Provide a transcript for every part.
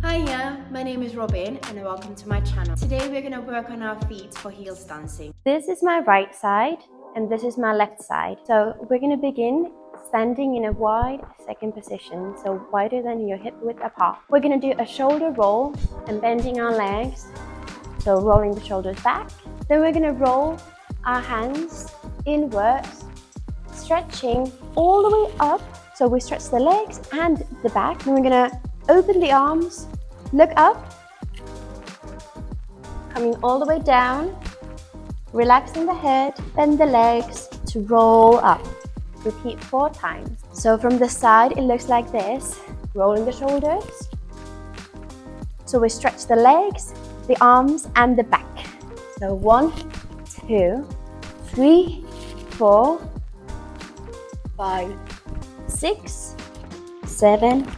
Hiya, my name is Robin and welcome to my channel. Today we're going to work on our feet for heels dancing. This is my right side and this is my left side. So we're going to begin standing in a wide second position, so wider than your hip width apart. We're going to do a shoulder roll and bending our legs, so rolling the shoulders back. Then we're going to roll our hands inwards, stretching all the way up. So we stretch the legs and the back. Then we're going to open the arms, look up, coming all the way down, relaxing the head, bend the legs to roll up. Repeat 4 times. So from the side, it looks like this, rolling the shoulders. So we stretch the legs, the arms, and the back. So 1, 2, 3, 4, 5, 6, 7,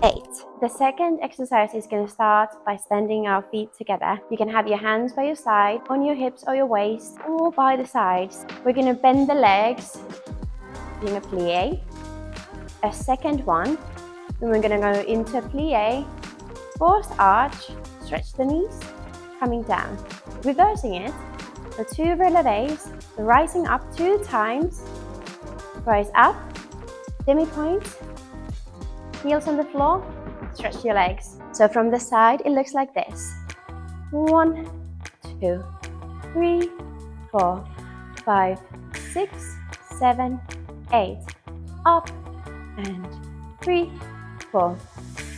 8. The second exercise is going to start by standing our feet together. You can have your hands by your side, on your hips or your waist, or by the sides. We're going to bend the legs, doing a plie, a second one, then we're going to go into a plie, forced arch, stretch the knees, coming down, reversing it, the 2 relevés, so rising up 2 times, rise up, demi-point, heels on the floor, stretch your legs. So from the side, it looks like this. 1, 2, 3, 4, 5, 6, 7, 8. Up and 3, 4,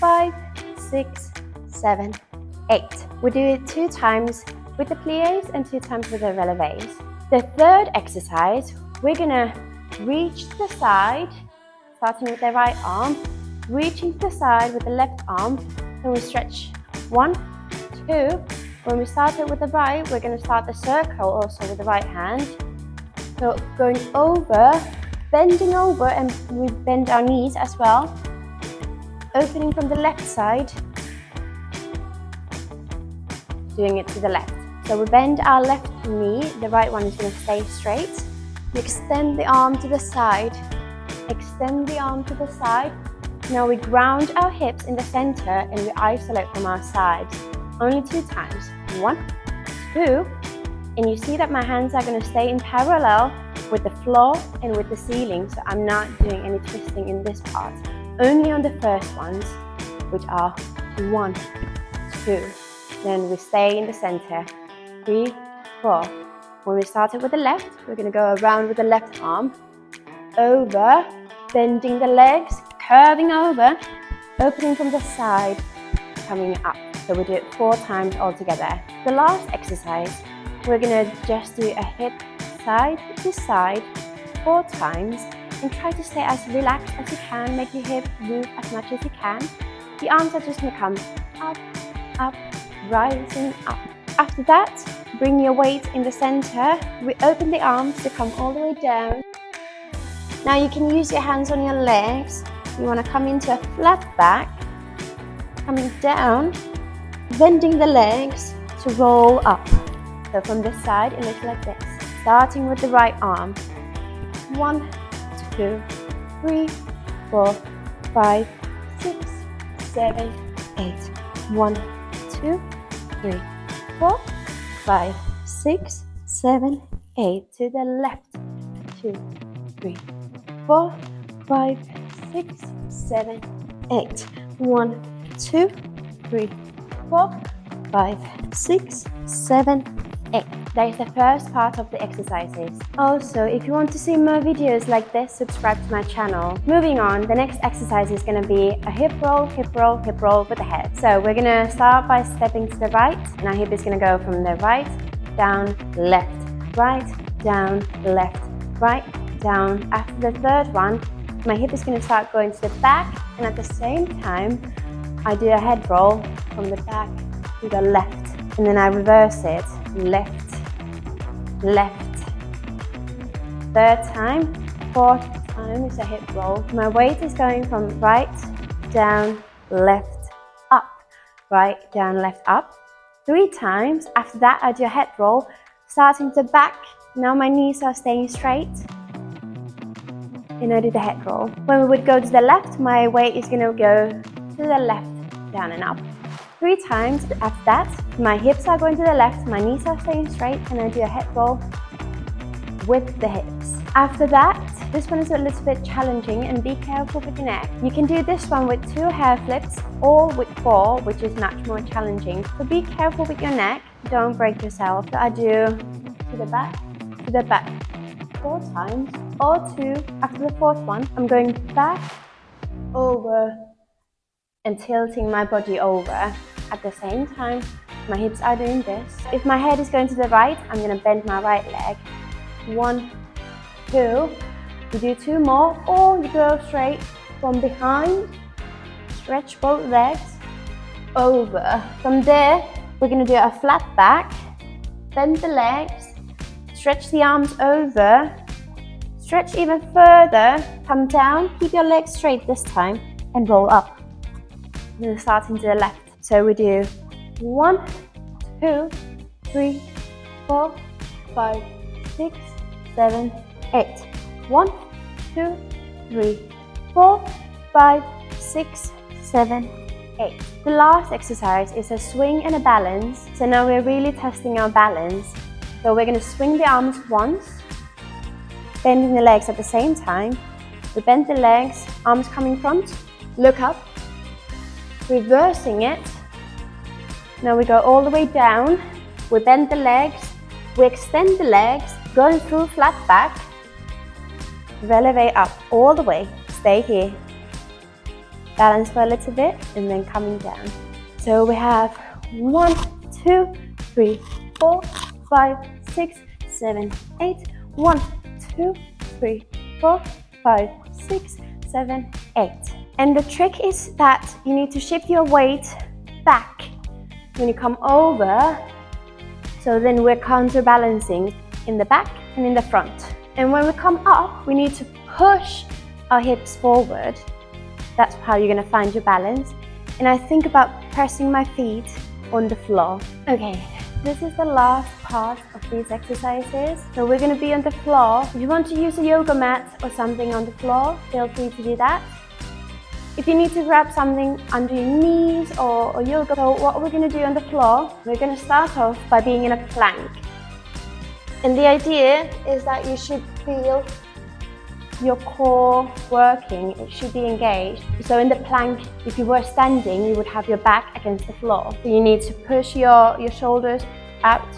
5, 6, 7, 8. We do it 2 times with the pliés and 2 times with the relevés. The third exercise, we're gonna reach to the side, starting with the right arm, reaching to the side with the left arm, then we stretch 1, 2. When we started with the right, we're going to start the circle also with the right hand. So going over, bending over, and we bend our knees as well. Opening from the left side, doing it to the left. So we bend our left knee, the right one is going to stay straight. We extend the arm to the side, extend the arm to the side. Now we ground our hips in the center and we isolate from our sides. Only 2 times. 1, 2. And you see that my hands are going to stay in parallel with the floor and with the ceiling. So I'm not doing any twisting in this part. Only on the first ones, which are 1, 2. Then we stay in the center. 3, 4. When we started with the left, we're going to go around with the left arm. Over, bending the legs, curving over, opening from the side, coming up. So we do it 4 times all together. The last exercise, we're going to just do a hip side to side 4 times and try to stay as relaxed as you can. Make your hip move as much as you can. The arms are just going to come up, up, rising up. After that, bring your weight in the center. We open the arms to come all the way down. Now you can use your hands on your legs. You want to come into a flat back, coming down, bending the legs to roll up. So from this side, it looks like this. Starting with the right arm. 1, 2, 3, 4, 5, 6, 7, 8. 1, 2, 3, 4, 5, 6, 7, 8. To the left. 2, 3, 4, 5, 6, 7, 8. 1, 2, 3, 4, 5, 6, 7, 8. That is the first part of the exercises. Also, if you want to see more videos like this, subscribe to my channel. Moving on, the next exercise is going to be a hip roll, hip roll, hip roll with the head. So we're going to start by stepping to the right, and our hip is going to go from the right, down, left, right, down, left, right, down. After the third one, my hip is going to start going to the back, and at the same time, I do a head roll from the back to the left, and then I reverse it, left, left. Third time, fourth time is a hip roll. My weight is going from right, down, left, up, right, down, left, up. 3 times. After that, I do a head roll, starting to back. Now my knees are staying straight. And I do the head roll. When we would go to the left, my weight is going to go to the left, down and up. 3 times. After that, my hips are going to the left, my knees are staying straight, and I do a head roll with the hips. After that, this one is a little bit challenging, and be careful with your neck. You can do this one with 2 hair flips or with 4, which is much more challenging. So be careful with your neck, don't break yourself. So I do to the back, 4 times, or 2. After the 4th one, I'm going back, over, and tilting my body over. At the same time, my hips are doing this. If my head is going to the right, I'm going to bend my right leg. 1, 2. You do 2 more, or you go straight from behind, stretch both legs, over. From there, we're going to do a flat back, bend the legs, stretch the arms over, stretch even further, come down, keep your legs straight this time, and roll up. Then starting to the left. So we do 1, 2, 3, 4, 5, 6, 7, 8. 1, 2, 3, 4, 5, 6, 7, 8. The last exercise is a swing and a balance. So now we're really testing our balance. So we're going to swing the arms once, bending the legs at the same time. We bend the legs, arms coming front, look up, reversing it. Now we go all the way down, we bend the legs, we extend the legs, going through flat back, elevate up all the way, stay here. Balance for a little bit and then coming down. So we have 1, 2, 3, 4, 5, 6, 7, 8. 1, 2, 3, 4, 5, 6, 7, 8. And the trick is that you need to shift your weight back when you come over. So then we're counterbalancing in the back and in the front. And when we come up, we need to push our hips forward. That's how you're going to find your balance. And I think about pressing my feet on the floor. Okay, this is the last part of these exercises. So we're going to be on the floor. If you want to use a yoga mat or something on the floor, feel free to do that. If you need to grab something under your knees or yoga, so what we're going to do on the floor, we're going to start off by being in a plank. And the idea is that you should feel your core working, it should be engaged. So in the plank, if you were standing, you would have your back against the floor. So you need to push your shoulders out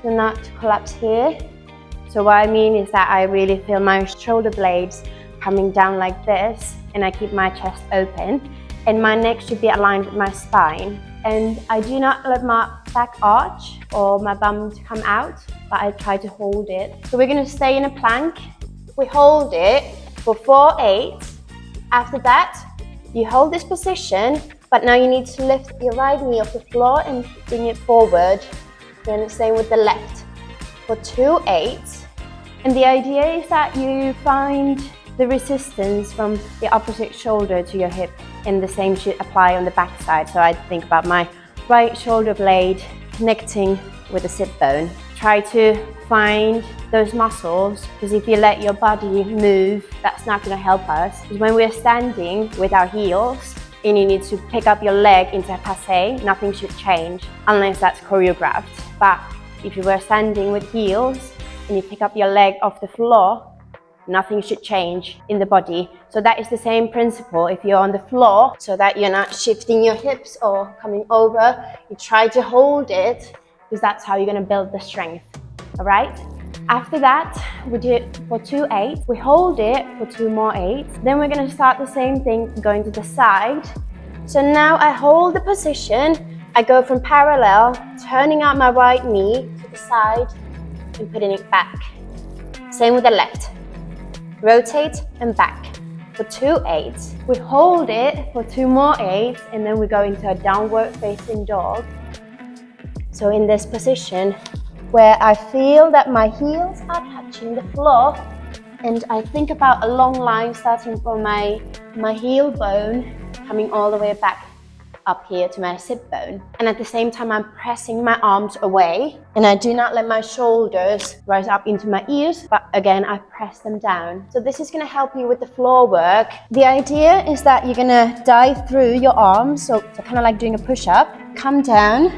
to not collapse here. So what I mean is that I really feel my shoulder blades coming down like this, and I keep my chest open, and my neck should be aligned with my spine. And I do not let my back arch or my bum to come out, but I try to hold it. So we're going to stay in a plank. We hold it for 4, 8. After that, you hold this position, but now you need to lift your right knee off the floor and bring it forward. Then same with the left for 2, 8. And the idea is that you find the resistance from the opposite shoulder to your hip, and the same should apply on the back side. So I think about my right shoulder blade connecting with the sit bone. Try to find those muscles, because if you let your body move, that's not going to help us. Because when we're standing with our heels and you need to pick up your leg into a passe, nothing should change unless that's choreographed. But if you were standing with heels and you pick up your leg off the floor, nothing should change in the body. So that is the same principle if you're on the floor, so that you're not shifting your hips or coming over. You try to hold it, because that's how you're going to build the strength. All right? After that, we do it for 2, 8. We hold it for 2 more 8. Then we're going to start the same thing, going to the side. So now I hold the position. I go from parallel, turning out my right knee to the side and putting it back. Same with the left. Rotate and back for 2, 8. We hold it for 2 more 8, and then we go into a downward facing dog. So in this position where I feel that my heels are touching the floor, and I think about a long line starting from my heel bone coming all the way back up here to my sit bone. And at the same time, I'm pressing my arms away, and I do not let my shoulders rise up into my ears, but again, I press them down. So this is going to help you with the floor work. The idea is that you're going to dive through your arms, so kind of like doing a push-up, come down.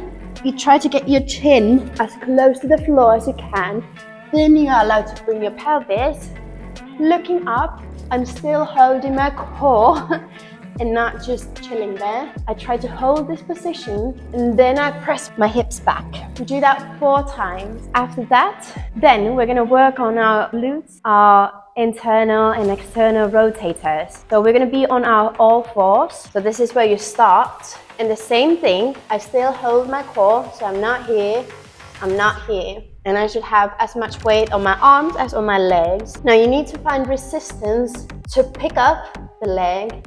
You try to get your chin as close to the floor as you can. Then you are allowed to bring your pelvis. Looking up, I'm still holding my core and not just chilling there. I try to hold this position and then I press my hips back. We do that 4 times. After that, then we're gonna work on our glutes, our internal and external rotators. So we're gonna be on our all fours. So this is where you start. And the same thing, I still hold my core, so I'm not here, I'm not here. And I should have as much weight on my arms as on my legs. Now you need to find resistance to pick up the leg.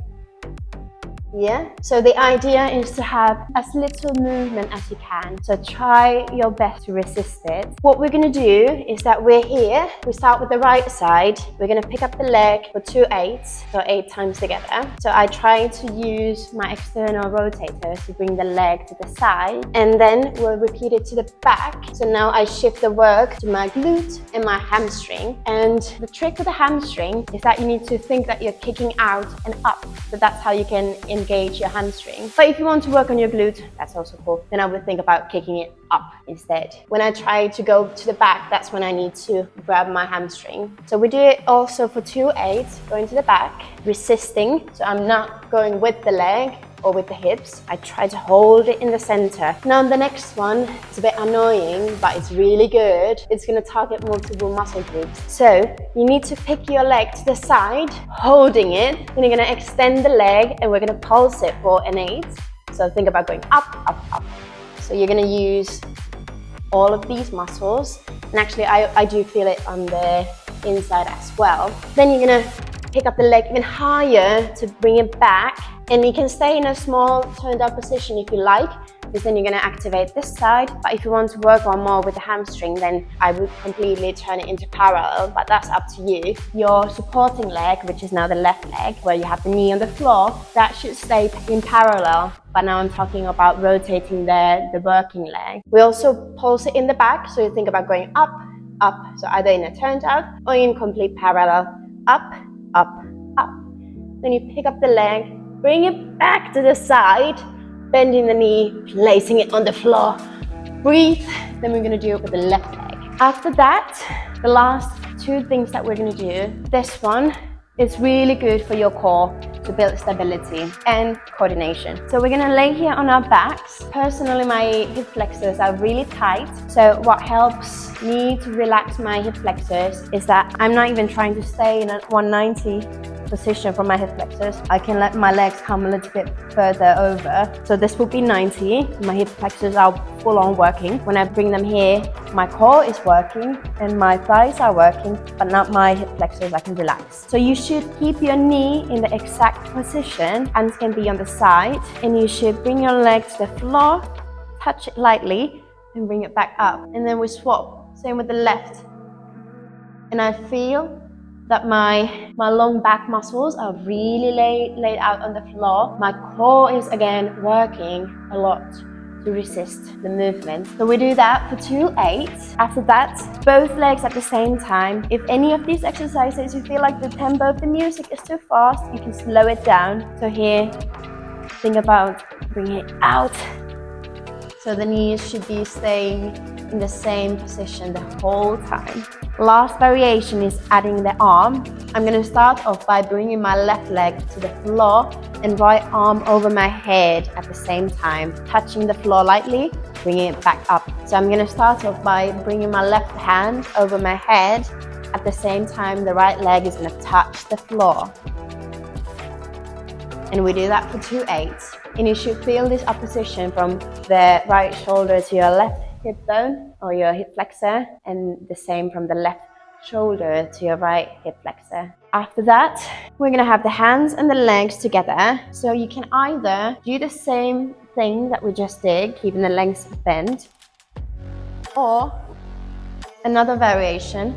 Yeah, so the idea is to have as little movement as you can. So try your best to resist it. What we're gonna do is that we're here. We start with the right side. We're gonna pick up the leg for 2 8s, so 8 times together. So I try to use my external rotator to bring the leg to the side, and then we'll repeat it to the back. So now I shift the work to my glute and my hamstring. And the trick with the hamstring is that you need to think that you're kicking out and up. So that's how you can engage your hamstring. But if you want to work on your glute, that's also cool. Then I would think about kicking it up instead. When I try to go to the back, that's when I need to grab my hamstring. So we do it also for 2 8s, going to the back, resisting. So I'm not going with the leg or with the hips. I try to hold it in the center. Now the next one is a bit annoying, but it's really good. It's gonna target multiple muscle groups. So you need to pick your leg to the side, holding it. Then you're gonna extend the leg and we're gonna pulse it for an 8. So think about going up, up, up. So you're gonna use all of these muscles. And actually I do feel it on the inside as well. Then you're gonna pick up the leg even higher to bring it back. And you can stay in a small turned up position if you like, because then you're gonna activate this side. But if you want to work on more with the hamstring, then I would completely turn it into parallel, but that's up to you. Your supporting leg, which is now the left leg, where you have the knee on the floor, that should stay in parallel. But now I'm talking about rotating the working leg. We also pulse it in the back, so you think about going up, up. So either in a turned out or in complete parallel, up, up, up. Then you pick up the leg, bring it back to the side, bending the knee, placing it on the floor. Breathe. Then we're gonna do it with the left leg. After that, the last 2 things that we're gonna do, this one is really good for your core to build stability and coordination. So we're gonna lay here on our backs. Personally, my hip flexors are really tight. So what helps me to relax my hip flexors is that I'm not even trying to stay in a 190 position for my hip flexors. I can let my legs come a little bit further over. So this will be 90. My hip flexors are full on working. When I bring them here, my core is working and my thighs are working, but not my hip flexors. I can relax. So you should keep your knee in the exact position. Hands can be on the side, and you should bring your leg to the floor, touch it lightly, and bring it back up. And then we swap. Same with the left. And I feel that my long back muscles are really laid out on the floor. My core is again working a lot to resist the movement. So we do that for 2 8s. After that, both legs at the same time. If any of these exercises you feel like the tempo of the music is too fast, you can slow it down. So here, think about bringing it out. So the knees should be staying in the same position the whole time. Last variation is adding the arm. I'm gonna start off by bringing my left leg to the floor and right arm over my head at the same time, touching the floor lightly, bringing it back up. So I'm gonna start off by bringing my left hand over my head. At the same time, the right leg is gonna touch the floor. And we do that for 2 8s. And you should feel this opposition from the right shoulder to your left hip bone or your hip flexor, and the same from the left shoulder to your right hip flexor. After that, we're gonna have the hands and the legs together. So you can either do the same thing that we just did, keeping the legs bent, or another variation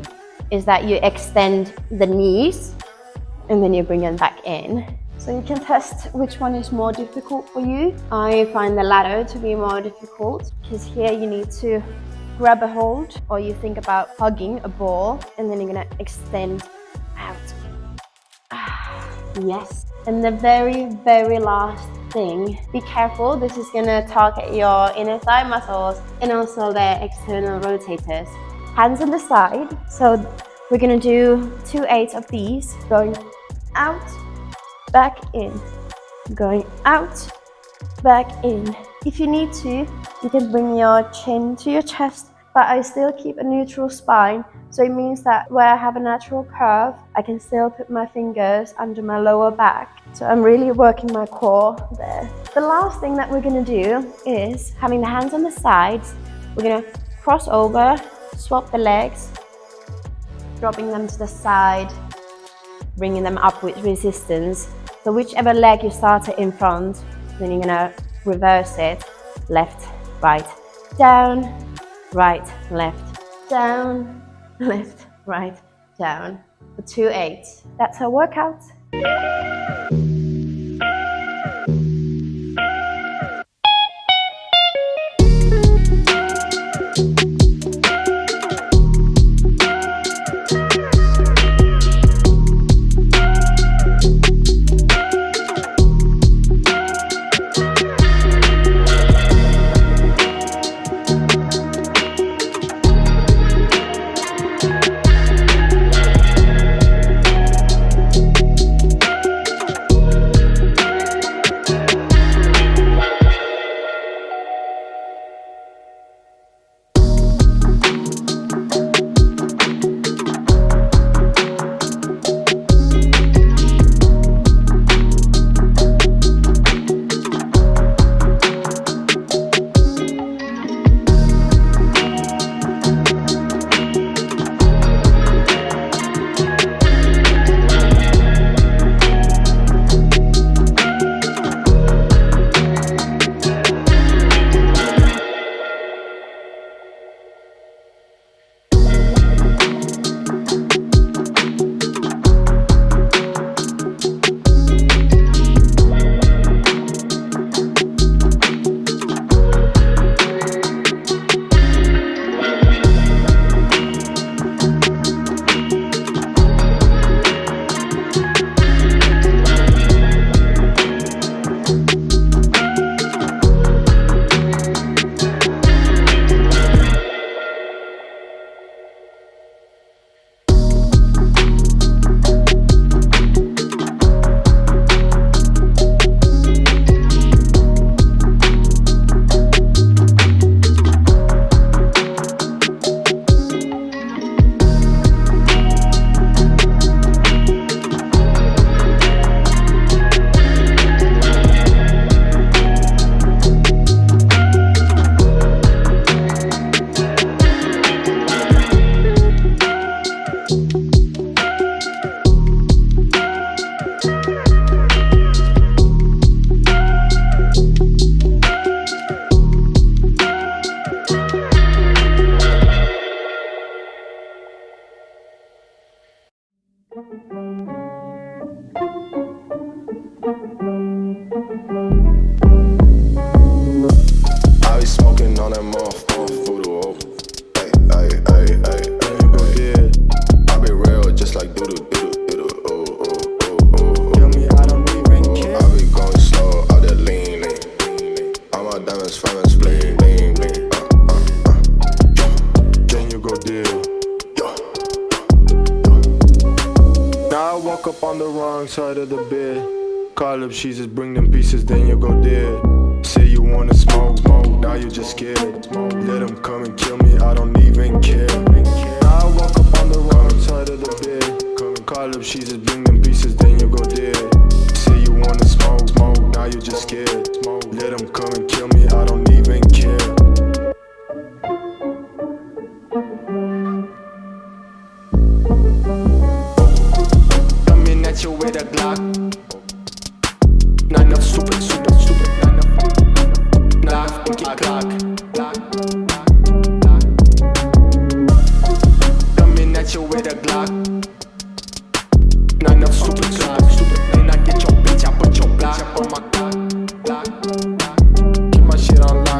is that you extend the knees and then you bring them back in. So you can test which one is more difficult for you. I find the latter to be more difficult because here you need to grab a hold, or you think about hugging a ball and then you're gonna extend out. Yes. And the very last thing. Be careful, this is gonna target your inner thigh muscles and also their external rotators. Hands on the side, so we're gonna do 2/8 of these, going out, back in, going out, back in. If you need to, you can bring your chin to your chest, but I still keep a neutral spine, so it means that where I have a natural curve, I can still put my fingers under my lower back. So I'm really working my core there. The last thing that we're gonna do is, having the hands on the sides, we're gonna cross over, swap the legs, dropping them to the side, bringing them up with resistance. So whichever leg you started in front, then you're gonna reverse it, left, right, down, right, left, down, left, right, down, for 2/8. That's our workout. Woke up on the wrong side of the bed. Call up, she just bring them pieces, then you go dead. Say you wanna smoke, now you just scared. Let them come and kill me, I don't even care. Now I woke up on the wrong side of the bed. Call up, she just bring them pieces, then you go dead. Say you wanna smoke, now you just scared. Let them come and kill me, I don't even care. You with a Glock. Not enough stupid. Not enough Glock. Coming at you with a Glock. Not enough stupid. Then I get your bitch, I put your block on my Glock. Keep my shit on lock.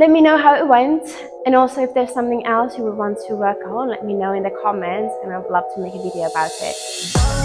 Let me know how it went, and also if there's something else you would want to work on, let me know in the comments and I'd love to make a video about it.